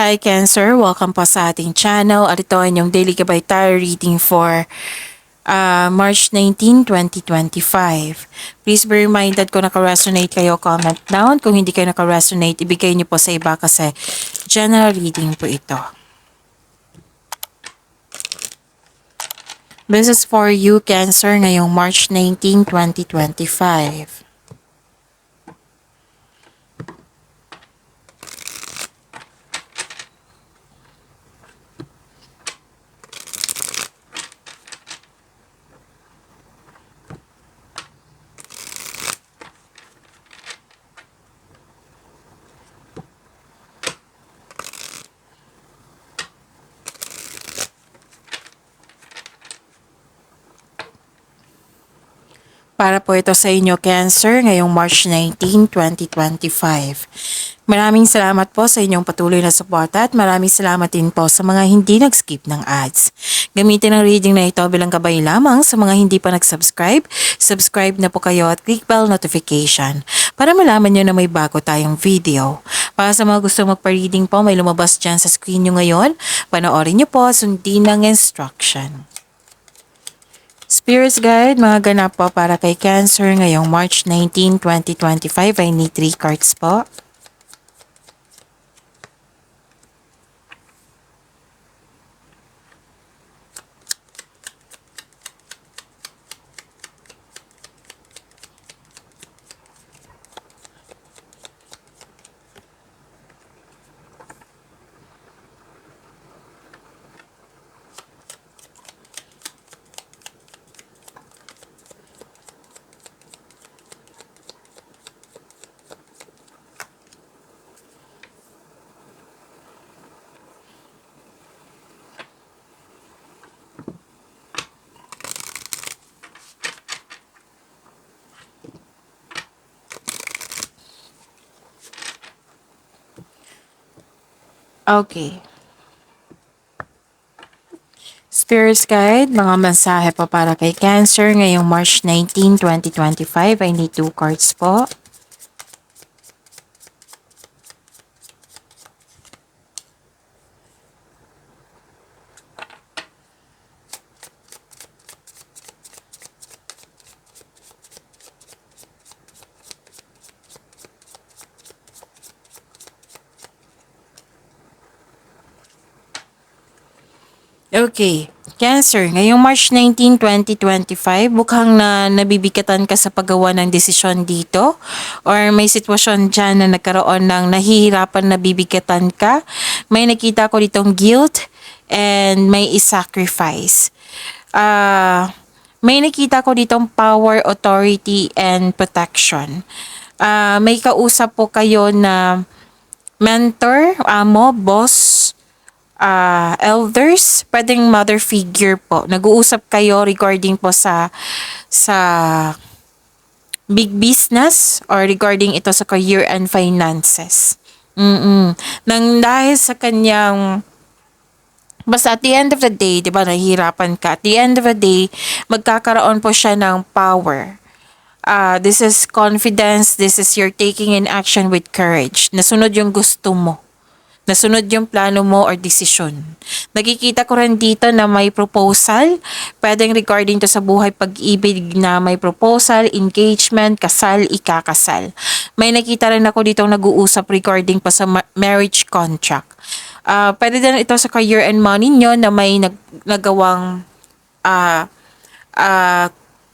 Hi Cancer, welcome po sa ating channel at ito ay inyong daily gabay tarot reading for March 19, 2025. Please be reminded kung naka-resonate kayo, comment down. Kung hindi kayo naka-resonate, ibigay niyo po sa iba kasi general reading po ito. This is for you Cancer ngayong March 19, 2025. Para po ito sa inyo, Cancer, ngayong March 19, 2025. Maraming salamat po sa inyong patuloy na suporta at maraming salamat din po sa mga hindi nag-skip ng ads. Gamitin ang reading na ito bilang gabay lamang sa mga hindi pa nag-subscribe. Subscribe na po kayo at click bell notification para malaman nyo na may bago tayong video. Para sa mga gusto magpa-reading po, may lumabas dyan sa screen nyo ngayon. Panoorin nyo po, sundin ang instruction. Spirits Guide, mga ganap po para kay Cancer ngayong March 19, 2025. I need 3 cards po. Okay. Spirits Guide, mga mensahe po para kay Cancer ngayong March 19, 2025. I need 2 cards po. Okay. Cancer, ngayong March 19, 2025, mukhang na nabibigatan ka sa paggawa ng desisyon dito or may sitwasyon dyan na nagkaroon ng nahihirapan na bibigatan ka. May nakita ko ditong guilt and may sacrifice. May nakita ko ditong power, authority, and protection. May kausap po kayo na mentor, amo, boss, elders, pwedeng mother figure po. Nag-uusap kayo regarding po sa big business or regarding ito sa career and finances. Nang dahil sa kanyang basta at the end of the day, di ba, nahihirapan ka. At the end of the day, magkakaroon po siya ng power. This is confidence. This is your taking in action with courage. Nasunod yung gusto mo. Nasunod yung plano mo or desisyon. Nakikita ko rin dito na may proposal. Pwedeng regarding to sa buhay pag-ibig na may proposal, engagement, kasal, ikakasal. May nakita rin ako dito nag-uusap regarding pa sa marriage contract. Pwede din ito sa career and money nyo na may nagawang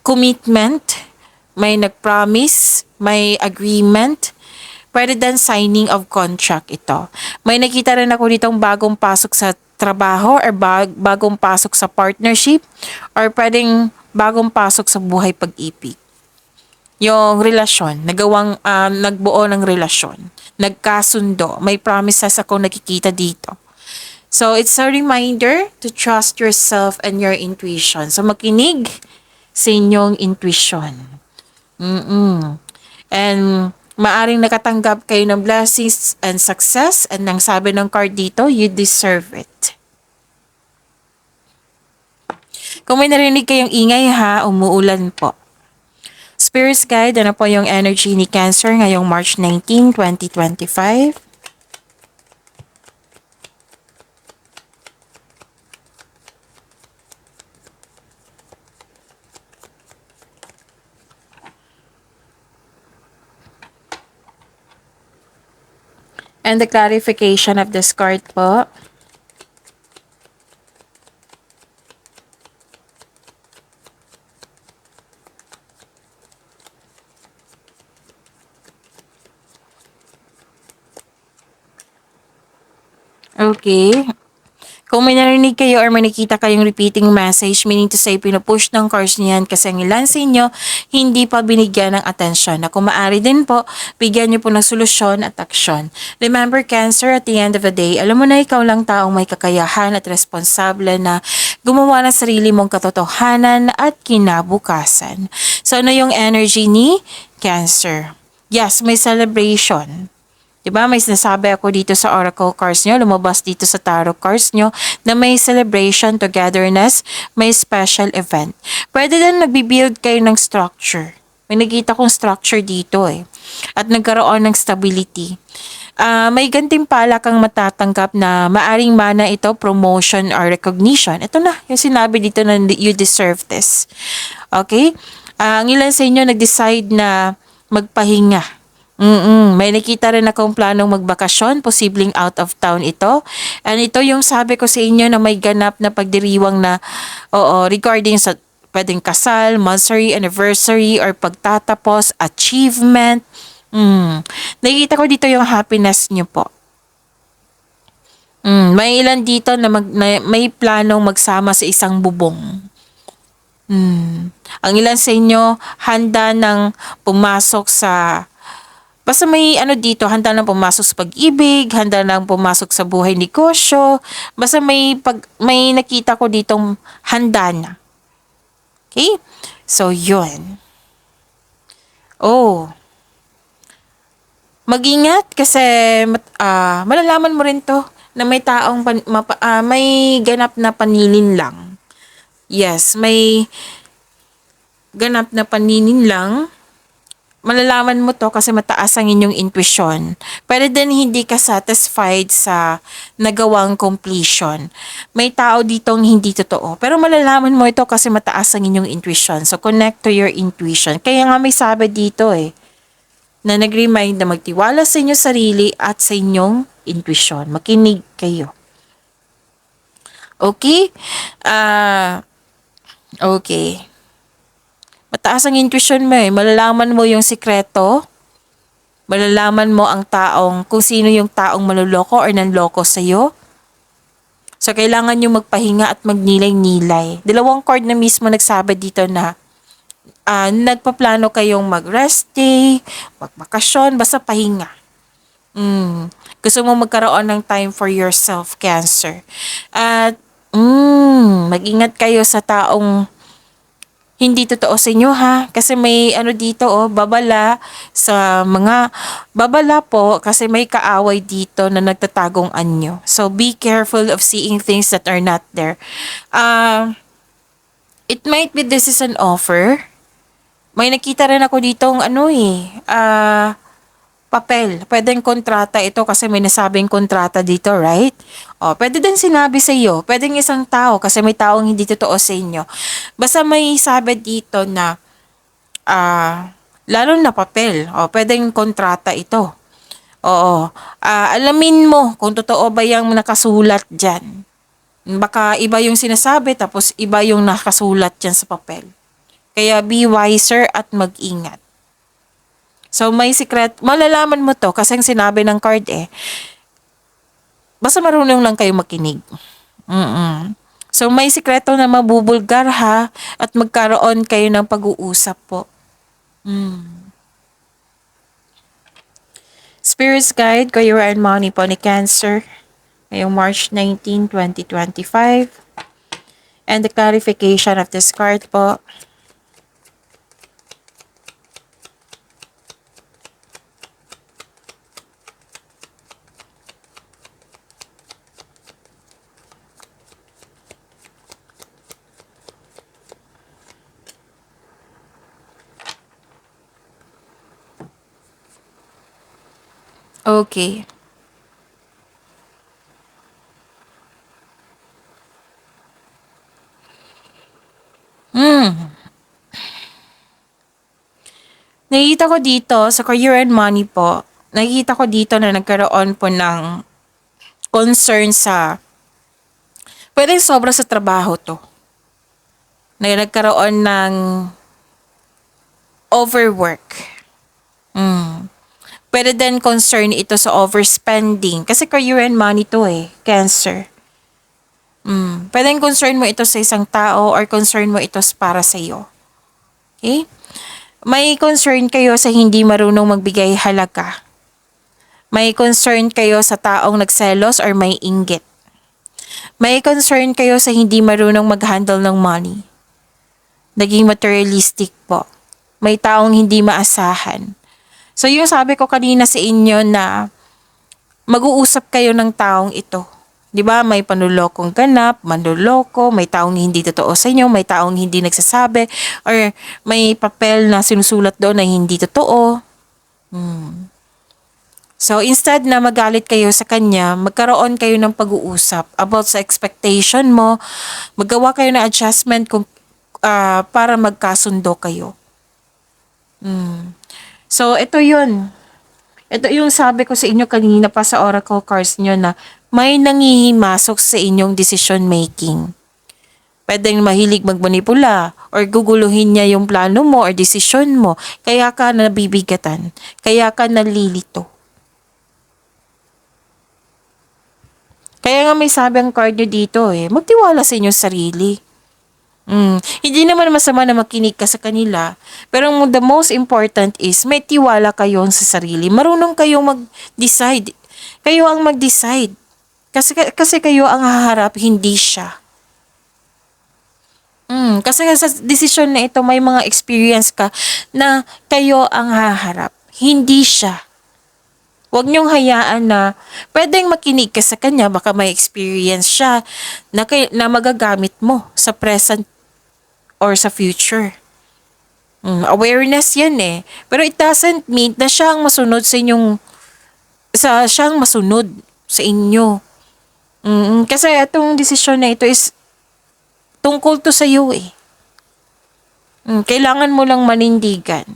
commitment, may nag-promise, may agreement. Pwede din signing of contract ito. May nakita rin ako ditong bagong pasok sa trabaho or bagong pasok sa partnership or pwedeng bagong pasok sa buhay pag-ibig. Yung relasyon, nagbuo ng relasyon, nagkasundo, may promises ako nakikita dito. So, it's a reminder to trust yourself and your intuition. So, makinig sa inyong intuition. And maaring nakatanggap kayo ng blessings and success, and ang sabi ng card dito, you deserve it. Kung may narinig kayong ingay ha, umuulan po. Spirits Guide, ano po yung energy ni Cancer ngayong March 19, 2025? And the clarification of this card po. Okay. Kung may narinig kayo or may nakita kayong repeating message, meaning to say, pinupush ng cards niyan kasi ang ilan sa inyo, hindi pa binigyan ng atensyon. Na kung maaari din po, bigyan niyo po ng solusyon at aksyon. Remember, Cancer, at the end of the day, alam mo na ikaw lang taong may kakayahan at responsable na gumawa ng sarili mong katotohanan at kinabukasan. So, ano yung energy ni Cancer? Yes, may celebration. Diba? May sinasabi ako dito sa oracle cards nyo, lumabas dito sa tarot cards nyo, na may celebration, togetherness, may special event. Pwede din nagbibuild kayo ng structure. May nakita kong structure dito eh. At nagkaroon ng stability. May gantimpala kang matatanggap na maaring mana ito, promotion or recognition. Ito na, yung sinabi dito na you deserve this. Okay? Ang ilan sa inyo nag-decide na magpahinga. May nakita rin akong planong magbakasyon, posibleng out of town ito. And ito yung sabi ko sa inyo na may ganap na pagdiriwang na, regarding sa pwedeng kasal, monthsary, anniversary, or pagtatapos, achievement. Nakikita ko dito yung happiness nyo po. May ilan dito na, may planong magsama sa isang bubong. Ang ilan sa inyo handa ng pumasok sa basta may dito, handa nang pumasok sa pag-ibig, handa nang pumasok sa buhay negosyo, basta may nakita ko ditong handa na. Okay? So, yun. Oh. Mag-ingat kasi malalaman mo rin to na may taong may ganap na paninin lang. Yes, may ganap na paninin lang. Malalaman mo to kasi mataas ang inyong intuition. Pero din hindi ka satisfied sa nagawang completion. May tao ditong hindi totoo. Pero malalaman mo ito kasi mataas ang inyong intuition. So, connect to your intuition. Kaya nga may sabi dito na nag-remind na magtiwala sa inyong sarili at sa inyong intuition. Makinig kayo. Okay? Okay. Mataas ang intuition mo Malalaman mo yung sikreto. Malalaman mo kung sino yung taong maluloko or nanloko sa'yo. So, kailangan nyo magpahinga at magnilay-nilay. Dalawang card na mismo nagsabi dito na nagpaplano kayong mag-rest day, magbakasyon, basta pahinga. Gusto mo magkaroon ng time for yourself, Cancer. At mag-ingat kayo sa taong hindi totoo sa inyo kasi may dito babala babala po kasi may kaaway dito na nagtatagong anyo. So be careful of seeing things that are not there. It might be this is an offer. May nakita rin ako ditong papel. Pwedeng kontrata ito kasi may nasabing kontrata dito, right? Pwede din sinabi sa iyo. Pwedeng isang tao kasi may taong hindi totoo sa inyo. Basta may sabi dito na lalo na papel. Pwedeng kontrata ito. Alamin mo kung totoo ba yung nakasulat dyan. Baka iba yung sinasabi tapos iba yung nakasulat dyan sa papel. Kaya be wiser at mag-ingat. So, may secret. Malalaman mo to kasi ang sinabi ng card basta marunong lang kayo makinig. So, may sikreto na mabubulgar at magkaroon kayo ng pag-uusap po. Spirit's Guide, Career and Money po ni Cancer. Ngayong March 19, 2025. And the clarification of this card po. Okay. Nakikita ko dito sa career and money po, Nakikita ko dito na nagkaroon po ng concern sa, pwedeng sobra sa trabaho to, na nagkaroon ng overwork. Pwede din concern ito sa overspending. Kasi career and money to Cancer. Pwedeng concern mo ito sa isang tao or concern mo ito para sa iyo. Okay? May concern kayo sa hindi marunong magbigay halaga. May concern kayo sa taong nagselos or may inggit. May concern kayo sa hindi marunong mag-handle ng money. Naging materialistic po. May taong hindi maasahan. So yung sabi ko kanina sa inyo na mag-uusap kayo ng taong ito. 'Di ba? May panulokong ganap, manloloko, may taong hindi totoo sa inyo, may taong hindi nagsasabi, or may papel na sinusulat doon na hindi totoo. So instead na magalit kayo sa kanya, magkaroon kayo ng pag-uusap about sa expectation mo, magawa kayo ng adjustment kung para magkasundo kayo. So ito yun. Ito yung sabi ko sa inyo kanina pa sa oracle cards nyo na may nangihimasok sa inyong decision making. Pwedeng mahilig magmanipula or guguluhin niya yung plano mo or desisyon mo. Kaya ka nabibigatan. Kaya ka nalilito. Kaya nga may sabi ang card nyo dito magtiwala sa inyong sarili. Hindi naman masama na makinig ka sa kanila. Pero the most important is may tiwala kayo sa sarili. Marunong kayong mag-decide. Kayo ang mag-decide. Kasi kayo ang haharap, hindi siya. Kasi sa desisyon na ito, may mga experience ka na kayo ang haharap, hindi siya. Huwag niyong hayaan na pwedeng makinig ka sa kanya, baka may experience siya na magagamit mo sa present or sa future. Awareness yan Pero it doesn't mean na siya ang masunod sa inyong, siya ang masunod sa inyo. Kasi itong desisyon na ito is tungkol to sa iyo Kailangan mo lang manindigan.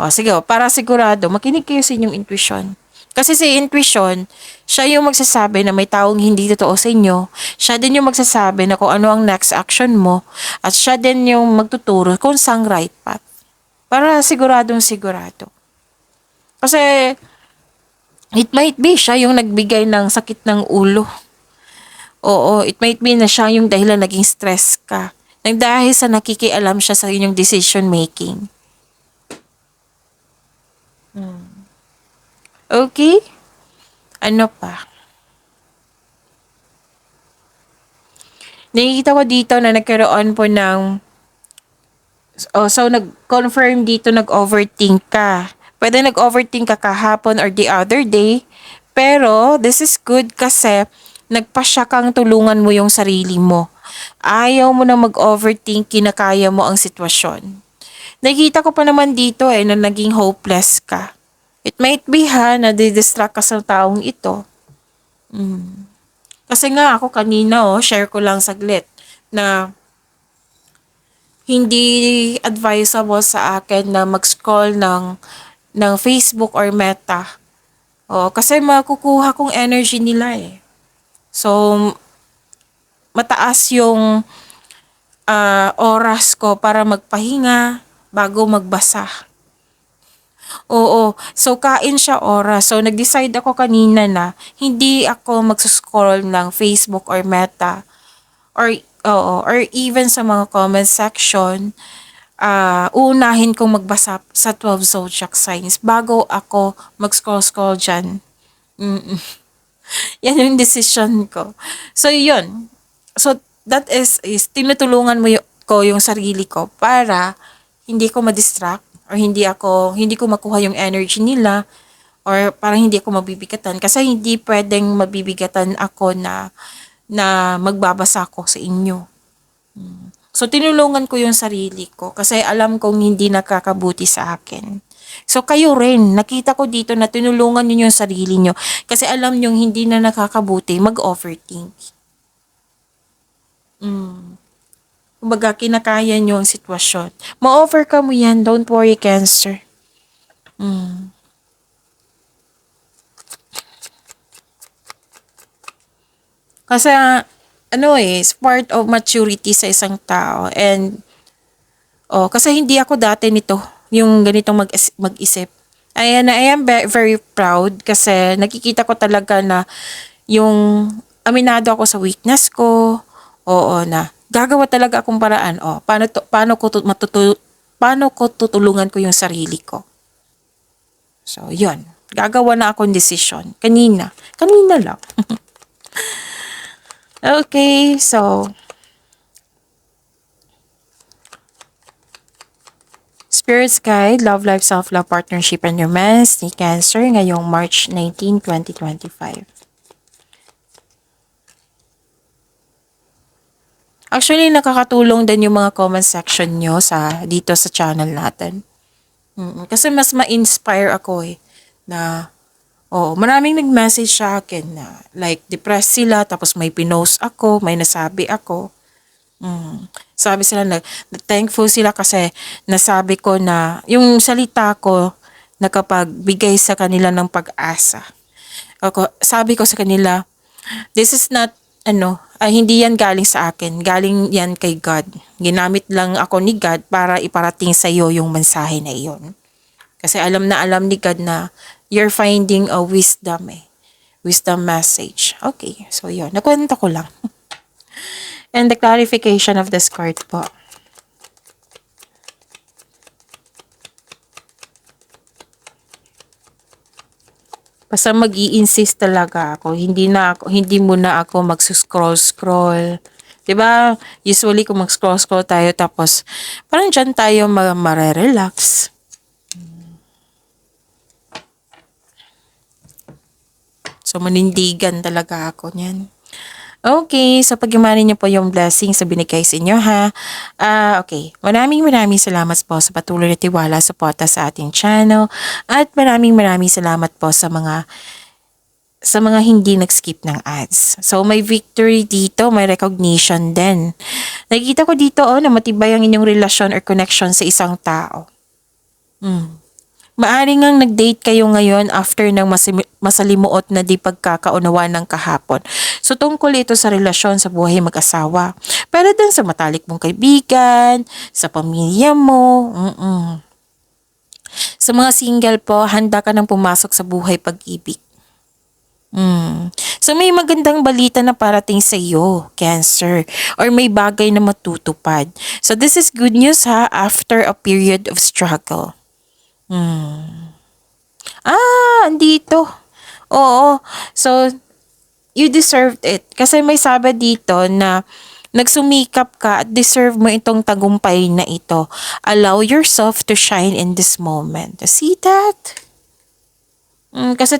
Sige, para sigurado, makinig kayo sa inyong intuition. Kasi si intuition, siya yung magsasabi na may taong hindi totoo sa inyo. Siya din yung magsasabi na kung ano ang next action mo. At siya din yung magtuturo kung saan right path. Para siguradong sigurado. Kasi, it might be siya yung nagbigay ng sakit ng ulo. Oo, it might be na siya yung dahilan naging stress ka. Nang dahil sa nakikialam siya sa inyong decision making. Okay? Ano pa? Nakikita ko dito na nagkaroon po ng so nag-confirm dito nag-overthink ka. Pwede nag-overthink ka kahapon or the other day. Pero this is good kasi nagpasya kang tulungan mo yung sarili mo. Ayaw mo na mag-overthink, kinakaya mo ang sitwasyon. Nakikita ko pa naman dito na naging hopeless ka. It might be na didistract ka sa taong ito. Kasi nga ako kanina share ko lang saglit na hindi advisable sa akin na mag-scroll ng Facebook or Meta. Kasi makukuha kong energy nila So, mataas yung oras ko para magpahinga bago magbasa. So kain siya oras. So nag-decide ako kanina na hindi ako magsuscroll ng Facebook or Meta or even sa mga comment section. Uunahin kong magbasa sa 12 zodiac signs bago ako mag-scroll dyan. Yan yung decision ko. So yun. So that is tinutulungan ko yung sarili ko para hindi ko ma-distract or hindi ko makuha yung energy nila or parang hindi ako mabibigatan kasi hindi pwedeng mabibigatan ako na magbabasa ko sa inyo. So tinulungan ko yung sarili ko kasi alam kong hindi nakakabuti sa akin. So kayo rin, nakita ko dito na tinulungan niyo yung sarili niyo kasi alam niyo hindi na nakakabuti mag-overthink. Kumbaga, kinakaya nyo ang sitwasyon. Ma-overcome mo yan. Don't worry, Cancer. Kasi, it's part of maturity sa isang tao. And, kasi hindi ako dati nito, yung ganitong mag-isip. I am very proud kasi nakikita ko talaga na yung aminado ako sa weakness ko. Oo, na gagawa talaga akong paraan. Paano ko tutulungan ko yung sarili ko. So, yun. Gagawa na akong desisyon. Kanina lang. Okay, so Spirits Guide, Love Life, Self-Love, Partnership, and Romance ni Cancer ngayong March 19, 2025. Actually, nakakatulong din yung mga comment section nyo dito sa channel natin. Kasi mas ma-inspire ako na maraming nag-message sa akin na like depressed sila tapos may pinost ako, may nasabi ako. Sabi sila thankful sila kasi nasabi ko na yung salita ko nakapagbigay sa kanila ng pag-asa. Sabi ko sa kanila, this is not hindi yan galing sa akin, galing yan kay God. Ginamit lang ako ni God para iparating sa iyo yung mensahe na iyon. Kasi alam ni God na you're finding a wisdom wisdom message. Okay, so yun, nakwento ko lang. And the clarification of this card po. Basta mag-i-insist talaga ako. Hindi muna ako magsuscroll-scroll. 'Di ba? Usually kung mag-scroll-scroll tayo tapos parang diyan tayo mare-relax. So manindigan talaga ako niyan. Okay, so pag-imani niyo po yung blessing sa binigay sa inyo ha. Okay, maraming salamat po sa patuloy na tiwala, suporta sa ating channel. At maraming salamat po sa mga hindi nag-skip ng ads. So may victory dito, may recognition din. Nakikita ko dito na matibay ang inyong relasyon or connection sa isang tao. Maaring ngang nag-date kayo ngayon after ng masalimuot na di pagkakaunawa ng kahapon. So tungkol ito sa relasyon sa buhay mag-asawa. Pero din sa matalik mong kaibigan, sa pamilya mo. Sa mga single po, handa ka nang pumasok sa buhay pag-ibig. So may magandang balita na parating sa iyo, Cancer, or may bagay na matutupad. So this is good news ha, after a period of struggle. Andito. Oo. So, you deserved it. Kasi may sabi dito na nagsumikap ka at deserve mo itong tagumpay na ito. Allow yourself to shine in this moment. See that? Kasi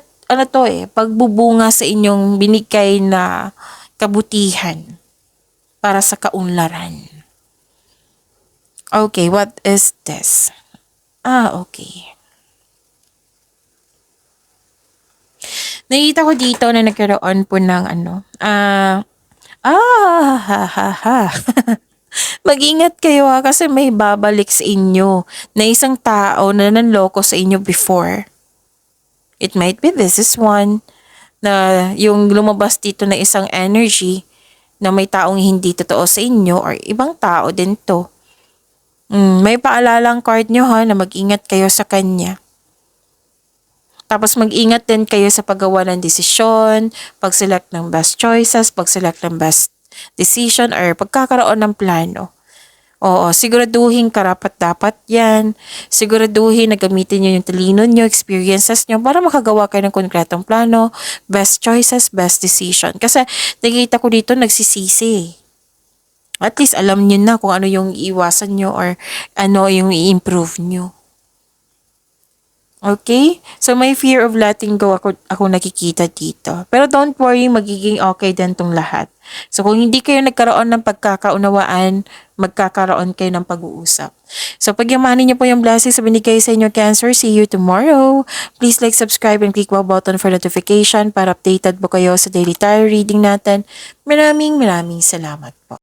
pagbubunga sa inyong binigay na kabutihan para sa kaunlaran. Okay, what is this? Okay. Nakita ko dito na nagkaroon po ng Mag-ingat kayo kasi may babalik sa inyo na isang tao na nanloko sa inyo before. It might be this is one na yung lumabas dito na isang energy na may taong hindi totoo sa inyo or ibang tao din to. May paalalang card nyo na mag-ingat kayo sa kanya. Tapos mag-ingat din kayo sa paggawa ng desisyon, pag-select ng best choices, pag-select ng best decision or pagkakaroon ng plano. Siguraduhin karapat-dapat yan. Siguraduhin na gamitin nyo yung talino nyo, experiences nyo para makagawa kayo ng konkretong plano, best choices, best decision. Kasi nakikita ko dito nagsisisi. At least alam nyo na kung ano yung iiwasan nyo or ano yung i-improve nyo. Okay? So may fear of letting go ako nakikita dito. Pero don't worry, magiging okay din tong lahat. So kung hindi kayo nagkaroon ng pagkakaunawaan, magkakaroon kayo ng pag-uusap. So pagyamanin niyo po yung blessings sa binigay sa inyo, Cancer. See you tomorrow. Please like, subscribe, and click bell button for notification para updated po kayo sa daily tarot reading natin. Maraming salamat po.